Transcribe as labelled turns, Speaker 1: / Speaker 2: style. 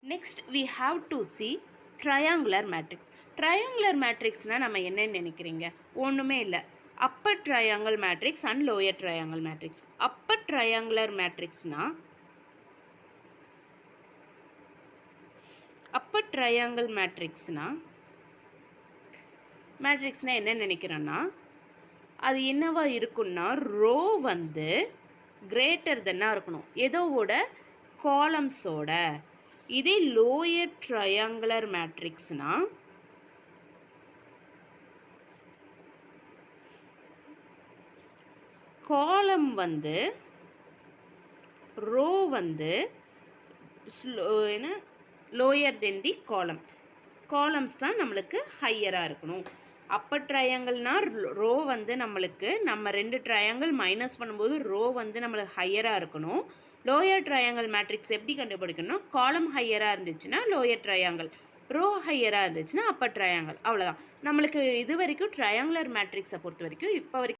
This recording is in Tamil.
Speaker 1: Next we have to see triangular matrix. Triangular matrixனா நம்ம என்னன்னு நினைக்கிறீங்க? ஒண்ணுமே இல்ல. upper triangle matrix and lower triangle matrix. upper triangular matrixனா upper triangle matrixனா என்ன நினைக்கிறேன்னா அது என்னவா இருக்குன்னா ரோ வந்து கிரேட்டர் தென்னாக இருக்கணும் எதோட காலம்ஸோட. இதே லோயர் ட்ரையாங்குலர் மேட்ரிக்ஸ்னா காலம் வந்து ரோ வந்து லோயர் தென் தி காலம்ஸ் தான் நம்மளுக்கு ஹையராக இருக்கணும். அப்பர் ட்ரையாங்கிள்னா ரோ வந்து நம்மளுக்கு நம்ம ரெண்டு ட்ரையாங்கிள் மைனஸ் பண்ணும்போது ரோ வந்து நம்மளுக்கு ஹையராக இருக்கணும். லோயர் ட்ரையாங்கிள் மேட்ரிக்ஸ் எப்படி கண்டுபிடிக்கணும்? காலம் ஹையராக இருந்துச்சுன்னா லோயர் ட்ரையாங்கிள், ரோ ஹையராக இருந்துச்சுன்னா அப்பர் ட்ரையாங்கிள். அவ்வளோதான். நம்மளுக்கு இது வரைக்கும் ட்ரையாங்குலர் மேட்ரிக்ஸை பொறுத்த வரைக்கும் இப்போ வரைக்கும்